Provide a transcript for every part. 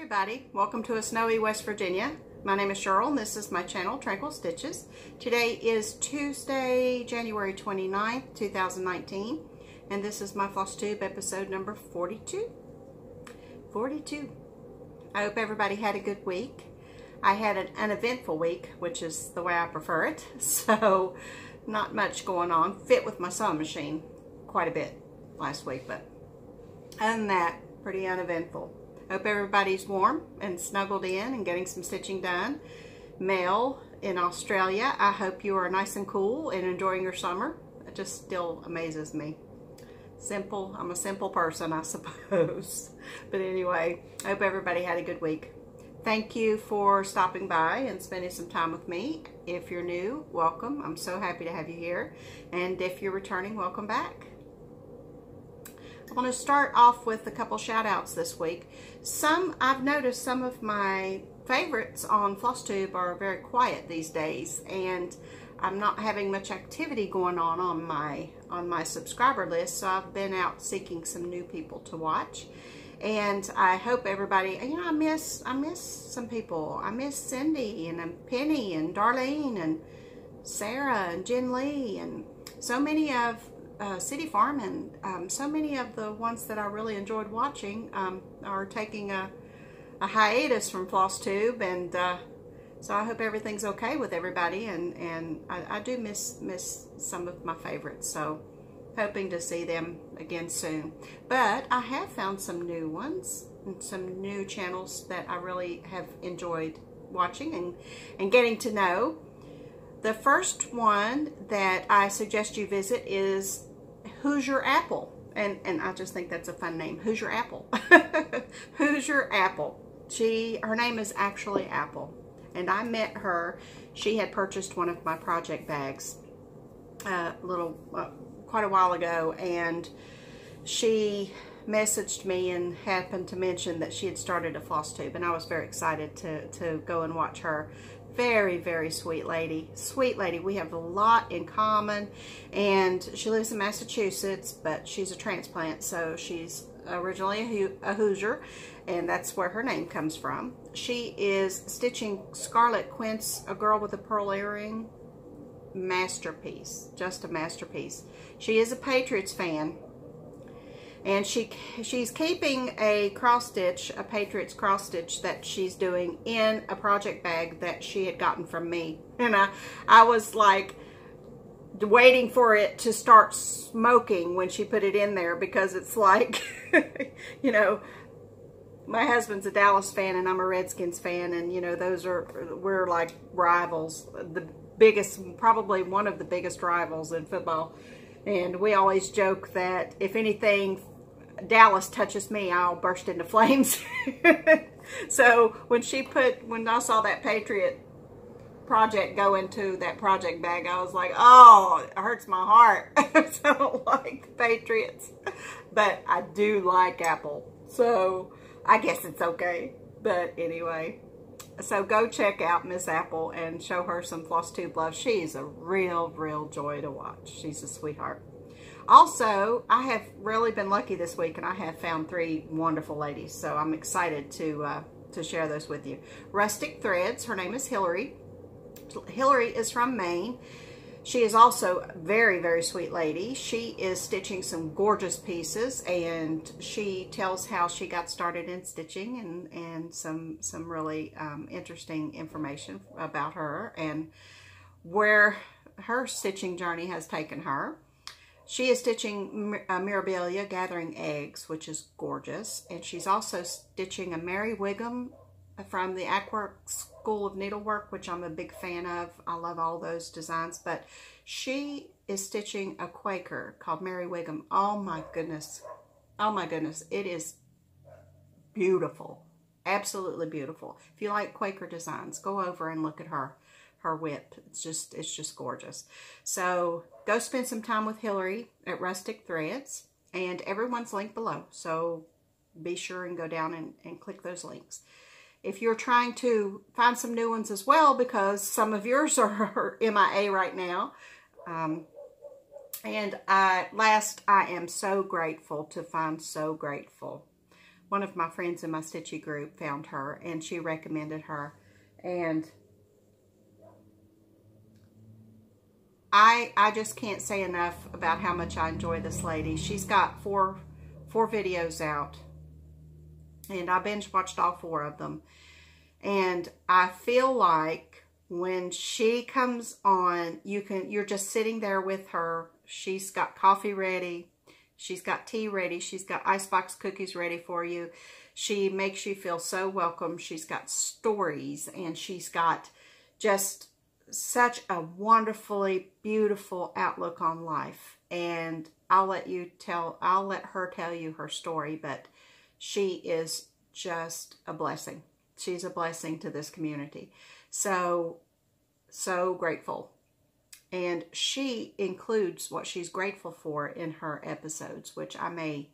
everybody, welcome to a snowy West Virginia. My name is Cheryl and this is my channel, Tranquil Stitches. Today is Tuesday, January 29th, 2019, and this is my FlossTube episode number 42. 42. I hope everybody had a good week. I had an uneventful week, which is the way I prefer it, so not much going on. Fit with my sewing machine quite a bit last week, but other than that, pretty uneventful. Hope everybody's warm and snuggled in and getting some stitching done. Mel in Australia, I hope you are nice and cool and enjoying your summer. It just still amazes me. Simple, I'm a simple person, I suppose. But anyway, I hope everybody had a good week. Thank you for stopping by and spending some time with me. If you're new, welcome. I'm so happy to have you here. And if you're returning, welcome back. I want to start off with a couple shout outs this week. I've noticed some of my favorites on FlossTube are very quiet these days, and I'm not having much activity going on my subscriber list, so I've been out seeking some new people to watch. And I hope everybody, you know, I miss some people. I miss Cindy and Penny and Darlene and Sarah and Jen Lee and so many of City Farm, and so many of the ones that I really enjoyed watching are taking a hiatus from FlossTube, and so I hope everything's okay with everybody, and I do miss some of my favorites, so hoping to see them again soon. But I have found some new ones and some new channels that I really have enjoyed watching and getting to know. The first one that I suggest you visit is Who's Your Apple? And I just think that's a fun name. Who's Your Apple? Who's Your Apple? Her name is actually Apple. And I met her. She had purchased one of my project bags quite a while ago, and she messaged me and happened to mention that she had started a FlossTube, and I was very excited to go and watch her. Very, very sweet lady. Sweet lady. We have a lot in common, and she lives in Massachusetts, but she's a transplant, so she's originally a Hoosier, and that's where her name comes from. She is stitching Scarlet Quince, A Girl with a Pearl Earring. Masterpiece. Just a masterpiece. She is a Patriots fan, and she's keeping a cross stitch, a Patriots cross stitch that she's doing in a project bag that she had gotten from me. And I was like waiting for it to start smoking when she put it in there, because it's like, you know, my husband's a Dallas fan and I'm a Redskins fan, and you know, we're like rivals. The biggest, probably one of the biggest rivals in football. And we always joke that if anything Dallas touches me, I'll burst into flames. So when I saw that Patriot project go into that project bag, I was like, oh, it hurts my heart. I don't like the Patriots, but I do like Apple, so I guess it's okay. But anyway, so go check out Miss Apple and show her some FlossTube love. She's a real joy to watch. She's a sweetheart. Also, I have really been lucky this week, and I have found 3 wonderful ladies, so I'm excited to share those with you. Rustic Threads, her name is Hillary. Hillary is from Maine. She is also a very sweet lady. She is stitching some gorgeous pieces, and she tells how she got started in stitching and some really interesting information about her and where her stitching journey has taken her. She is stitching Mirabilia Gathering Eggs, which is gorgeous, and she's also stitching a Mary Wiggum from the Aquark School of Needlework, which I'm a big fan of. I love all those designs, but she is stitching a Quaker called Mary Wiggum. Oh my goodness. Oh my goodness. It is beautiful. Absolutely beautiful. If you like Quaker designs, go over and look at her whip. It's just gorgeous. So go spend some time with Hillary at Rustic Threads, and everyone's linked below. So be sure and go down and click those links. If you're trying to find some new ones as well, because some of yours are MIA right now, and I am so grateful to find So Grateful. one of my friends in my Stitchy group found her, and she recommended her. And I just can't say enough about how much I enjoy this lady. She's got four videos out, and I binge watched all 4 of them. And I feel like when she comes on, you're just sitting there with her. She's got coffee ready. She's got tea ready. She's got icebox cookies ready for you. She makes you feel so welcome. She's got stories, and she's got just such a wonderfully beautiful outlook on life. And I'll let her tell you her story, but she is just a blessing. She's a blessing to this community. So grateful. And she includes what she's grateful for in her episodes, which I may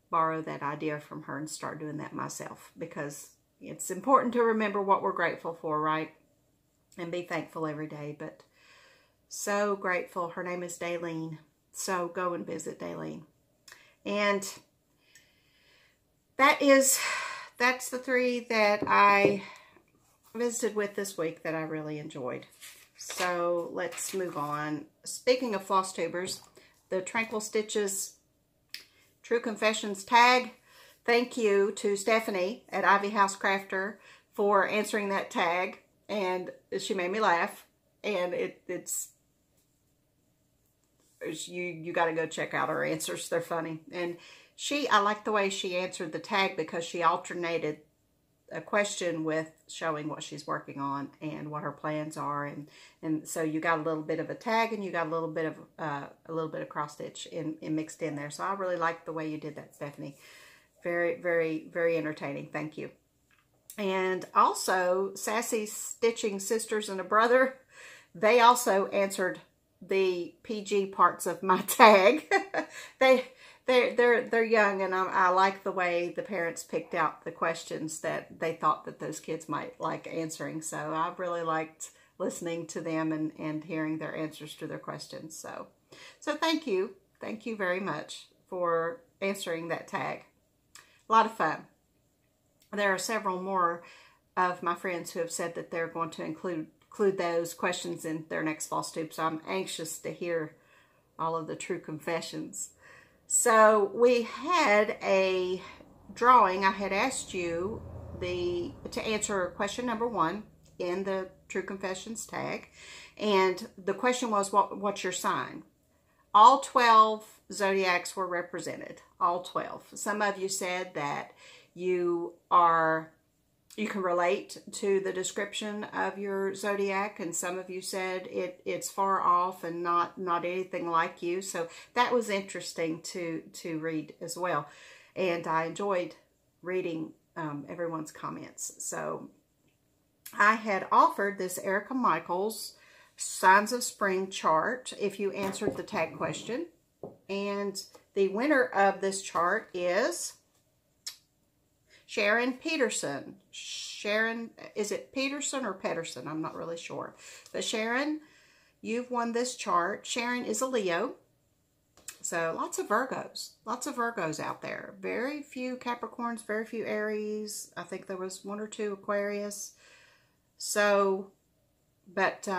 borrow that idea from her and start doing that myself, because it's important to remember what we're grateful for, right? And be thankful every day. But so grateful. Her name is Daylene. So go and visit Daylene. And that's the 3 that I visited with this week that I really enjoyed. So let's move on. Speaking of FlossTubers, the Tranquil Stitches True Confessions tag. Thank you to Stephanie at Ivy House Crafter for answering that tag, and she made me laugh. And you got to go check out her answers. They're funny. And I like the way she answered the tag, because she alternated a question with showing what she's working on and what her plans are, and so you got a little bit of a tag, and you got a little bit of cross stitch mixed in there. So I really liked the way you did that, Stephanie. Very, very, very entertaining. Thank you. And also Sassy Stitching Sisters and a Brother, they also answered the PG parts of my tag. They're young, and I like the way the parents picked out the questions that they thought that those kids might like answering. So I really liked listening to them and hearing their answers to their questions. So thank you very much for answering that tag. A lot of fun. There are several more of my friends who have said that they're going to include those questions in their next FlossTube. So I'm anxious to hear all of the true confessions. So we had a drawing. I had asked you to answer question number 1 in the True Confessions tag. And the question was, what's your sign? All 12 zodiacs were represented. All 12. Some of you said that you can relate to the description of your zodiac, and some of you said it's far off and not anything like you. So that was interesting to read as well, and I enjoyed reading everyone's comments. So I had offered this Erica Michaels Signs of Spring chart if you answered the tag question, and the winner of this chart is Sharon Peterson. Sharon, is it Peterson or Pedersen? I'm not really sure. But Sharon, you've won this chart. Sharon is a Leo. So lots of Virgos. Lots of Virgos out there. Very few Capricorns, very few Aries. I think there was 1 or 2 Aquarius. So, but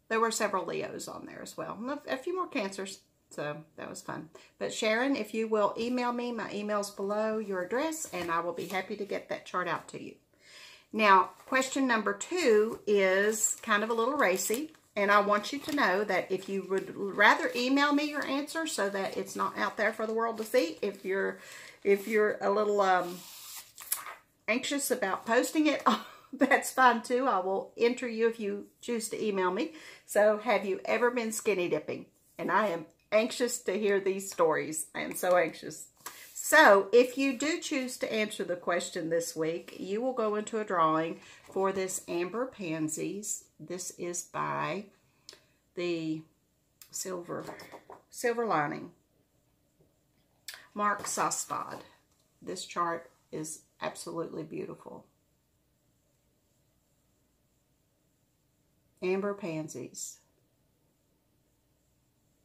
there were several Leos on there as well. A few more Cancers. So that was fun. But Sharon, if you will email me, my email's below, your address, and I will be happy to get that chart out to you. Now, question number 2 is kind of a little racy, and I want you to know that if you would rather email me your answer so that it's not out there for the world to see, if you're a little anxious about posting it, that's fine too. I will enter you if you choose to email me. So, have you ever been skinny dipping? And I am anxious to hear these stories. I am so anxious. So, if you do choose to answer the question this week, you will go into a drawing for this Amber Pansies. This is by the Silver Lining, Mark Sostad. This chart is absolutely beautiful. Amber Pansies.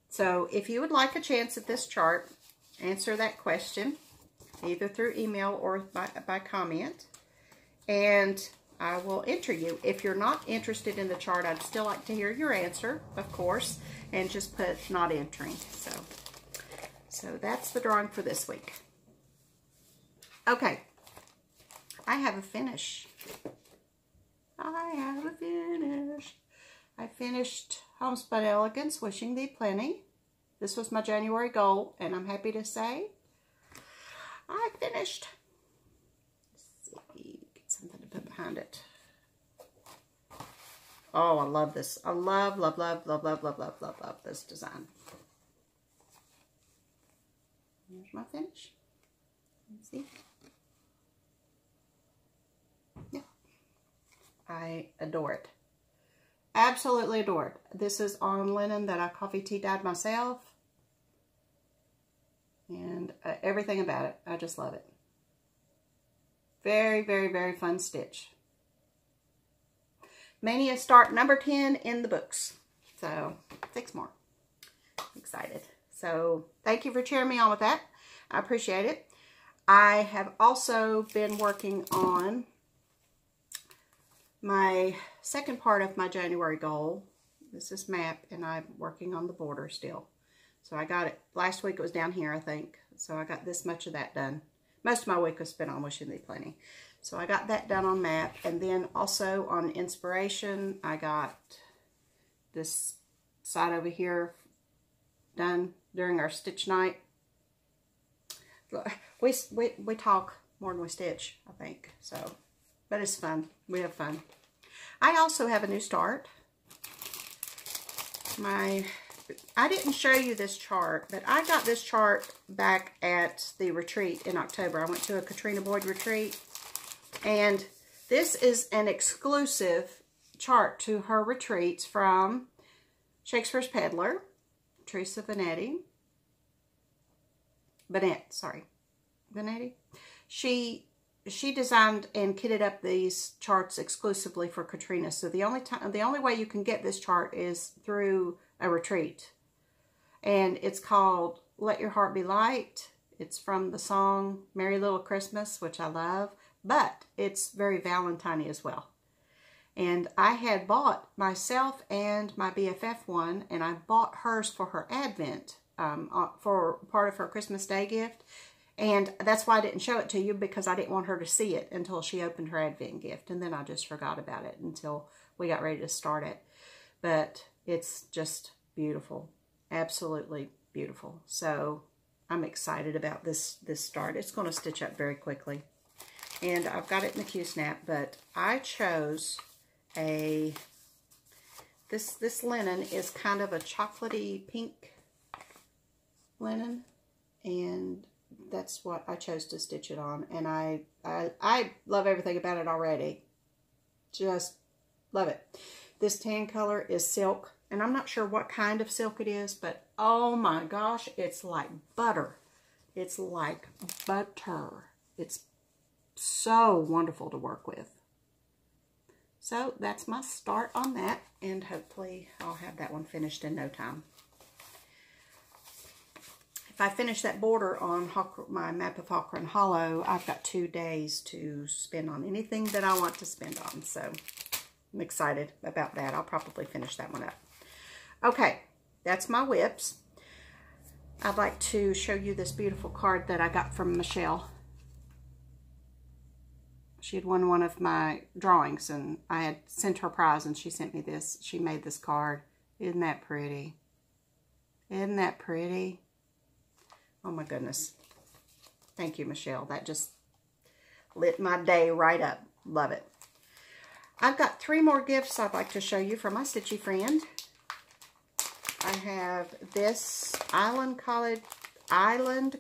So if you would like a chance at this chart, answer that question. either through email or by comment, and I will enter you. If you're not interested in the chart, I'd still like to hear your answer, of course, and just put not entering. So that's the drawing for this week. Okay, I have a finish. I finished Homespun Elegance, Wishing Thee Plenty. This was my January goal, and I'm happy to say I finished. Let's see, get something to put behind it. Oh, I love this. I love this design. Here's my finish. Let's see. Yeah. I adore it. Absolutely adore it. This is on linen that I coffee tea dyed myself. And everything about it. I just love it. Very, very, very fun stitch. Mania start number 10 in the books. So, 6 more. Excited. So, thank you for cheering me on with that. I appreciate it. I have also been working on my second part of my January goal. This is map, and I'm working on the border still. So I got it, last week it was down here, I think. So I got this much of that done. Most of my week was spent on Wishing Thee Plenty. So I got that done on map. And then also on inspiration, I got this side over here done during our stitch night. We talk more than we stitch, I think. So, but it's fun. We have fun. I also have a new start. I didn't show you this chart, but I got this chart back at the retreat in October. I went to a Katrina Boyd retreat, and this is an exclusive chart to her retreats from Shakespeare's Peddler, Teresa Vanetti. Vanetti. She designed and kitted up these charts exclusively for Katrina. So the only way you can get this chart is through a retreat. And it's called Let Your Heart Be Light. It's from the song Merry Little Christmas, which I love, but it's very Valentine-y as well. And I had bought myself and my BFF one, and I bought hers for her Advent, for part of her Christmas Day gift. And that's why I didn't show it to you, because I didn't want her to see it until she opened her Advent gift. And then I just forgot about it until we got ready to start it. But it's just beautiful. Absolutely beautiful. So I'm excited about this start. It's going to stitch up very quickly. And I've got it in the Q-snap, but I chose this linen is kind of a chocolatey pink linen, and that's what I chose to stitch it on. And I love everything about it already. Just love it. This tan color is silk, and I'm not sure what kind of silk it is, but oh my gosh, it's like butter. It's like butter. It's so wonderful to work with. So that's my start on that, and hopefully I'll have that one finished in no time. If I finish that border on my map of Run Hollow, I've got 2 days to spend on anything that I want to spend on. So I'm excited about that. I'll probably finish that one up. Okay, that's my whips. I'd like to show you this beautiful card that I got from Michelle. She had won one of my drawings, and I had sent her a prize, and she sent me this. She made this card. Isn't that pretty? Isn't that pretty? Oh my goodness. Thank you, Michelle. That just lit my day right up. Love it. I've got 3 more gifts I'd like to show you from my stitchy friend. I have this Island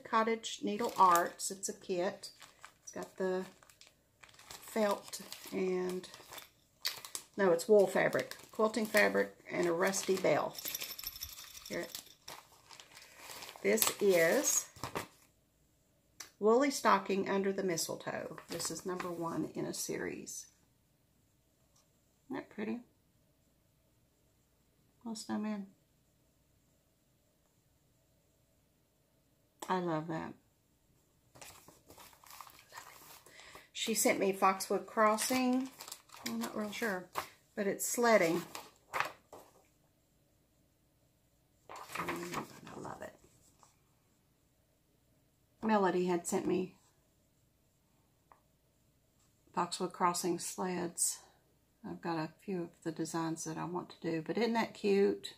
Cottage Needle Arts. It's a kit. It's got the felt and, no, it's wool fabric, quilting fabric, and a rusty bell. Here, this is Woolly Stocking Under the Mistletoe. This is number 1 in a series. Isn't that pretty? Little snowman. I love that. she sent me Foxwood Crossing. I'm not real sure, but it's sledding. I love it. Melody had sent me Foxwood Crossing sleds. I've got a few of the designs that I want to do, but isn't that cute?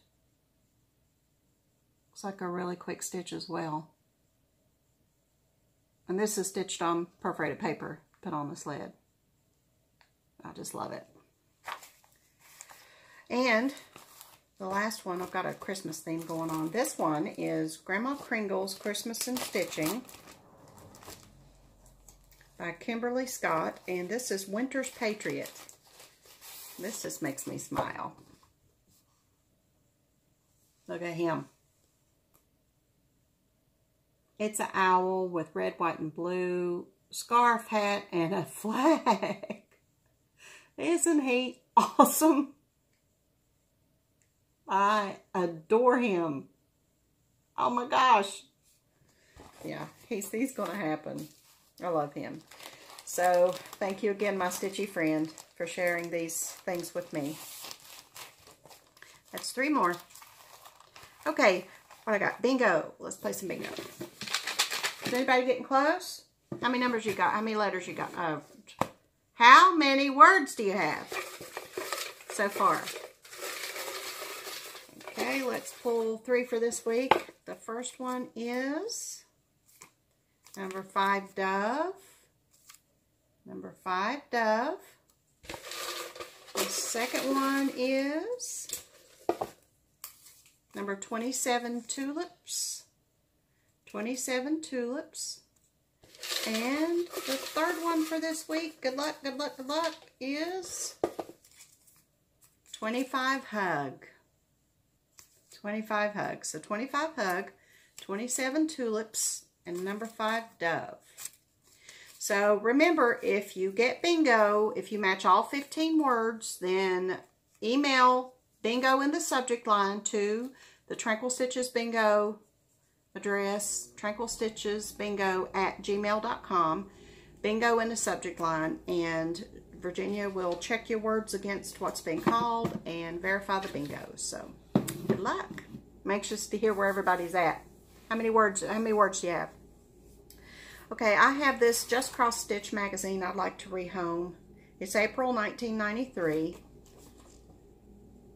Looks like a really quick stitch as well. And this is stitched on perforated paper, put on the sled. I just love it. And the last one, I've got a Christmas theme going on. This one is Grandma Kringle's Christmas and Stitching by Kimberly Scott. And this is Winter's Patriot. This just makes me smile. Look at him. It's an owl with red, white, and blue, scarf, hat, and a flag. Isn't he awesome? I adore him. Oh my gosh. Yeah, he's going to happen. I love him. So, thank you again, my stitchy friend, for sharing these things with me. That's 3 more. Okay, what I got? Bingo. Let's play some bingo. Is anybody getting close? How many numbers you got? How many letters you got? How many words do you have so far? Okay, let's pull 3 for this week. The first one is number 5, dove. Number 5, dove. The second one is number 27, tulips. 27 tulips. And the third one for this week, good luck, good luck, good luck, is 25 hug. 25 hug. So 25 hug, 27 tulips, and number 5 dove. So remember, if you get bingo, if you match all 15 words, then email bingo in the subject line to the Tranquil Stitches Bingo address, tranquilstitchesbingo@gmail.com, bingo in the subject line, and Virginia will check your words against what's being called and verify the bingo. So good luck. I'm anxious to hear where everybody's at. How many words do you have? Okay, I have this Just Cross Stitch magazine I'd like to rehome. It's April 1993.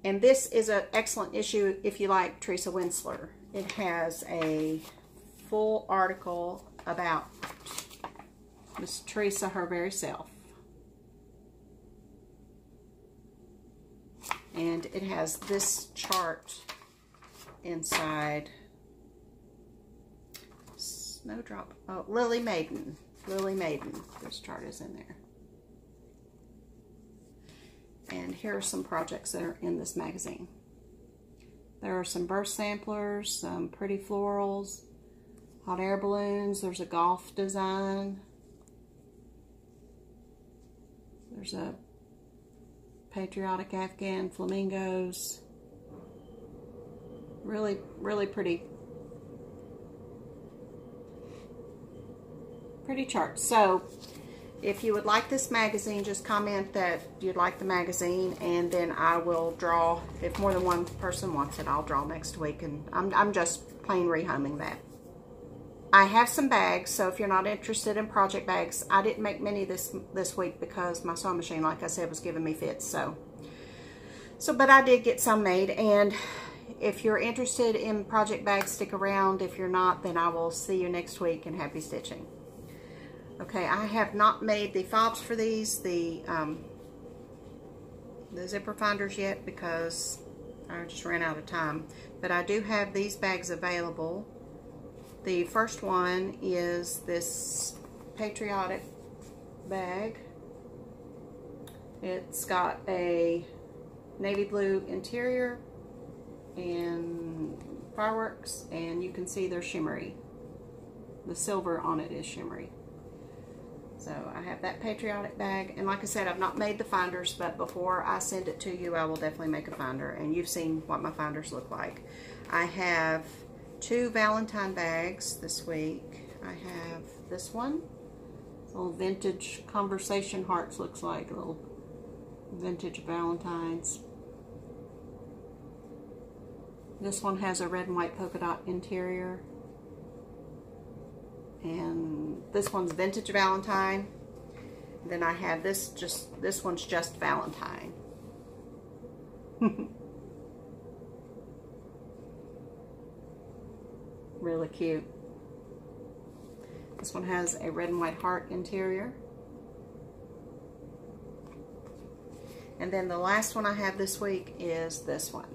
And this is an excellent issue if you like Teresa Winsler. It has a full article about Miss Teresa, her very self. And it has this chart inside. Snowdrop. Oh, Lily Maiden. Lily Maiden. This chart is in there. And here are some projects that are in this magazine. There are some burst samplers, some pretty florals, hot air balloons. There's a golf design. There's a patriotic Afghan flamingos. Really, really pretty charts. So if you would like this magazine, just comment that you'd like the magazine, and then I will draw. If more than one person wants it, I'll draw next week, and I'm just plain rehoming that. I have some bags, so if you're not interested in project bags, I didn't make many this week because my sewing machine, like I said, was giving me fits. So but I did get some made, and if you're interested in project bags, stick around. If you're not, then I will see you next week, and happy stitching. Okay, I have not made the fobs for these, the zipper finders yet, because I just ran out of time. But I do have these bags available. The first one is this patriotic bag. It's got a navy blue interior and fireworks, and you can see they're shimmery. The silver on it is shimmery. So I have that patriotic bag, and like I said, I've not made the finders, but before I send it to you, I will definitely make a finder, and you've seen what my finders look like. I have 2 Valentine bags this week. I have this one. Little vintage conversation hearts, looks like little vintage Valentines. This one has a red and white polka dot interior. And this one's vintage Valentine. Then I have this one's just Valentine. Really cute. This one has a red and white heart interior. And then the last one I have this week is this one.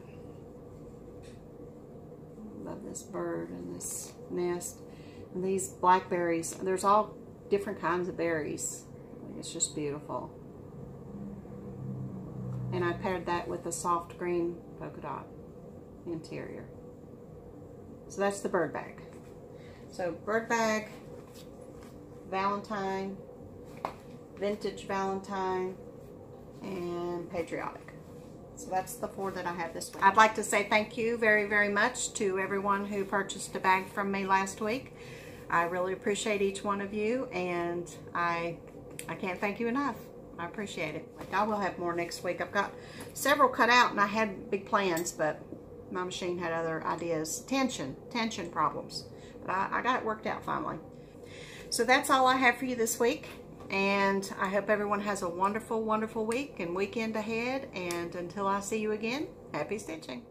Love this bird and this nest. And these blackberries, there's all different kinds of berries. It's just beautiful. And I paired that with a soft green polka dot interior. So that's the bird bag. So bird bag, Valentine, vintage Valentine, and patriotic. So that's the 4 that I have this week. I'd like to say thank you very, very much to everyone who purchased a bag from me last week. I really appreciate each one of you, and I can't thank you enough. I appreciate it. I will have more next week. I've got several cut out, and I had big plans, but my machine had other ideas. Tension problems. But I got it worked out finally. So that's all I have for you this week. And I hope everyone has a wonderful, wonderful week and weekend ahead. And until I see you again, happy stitching.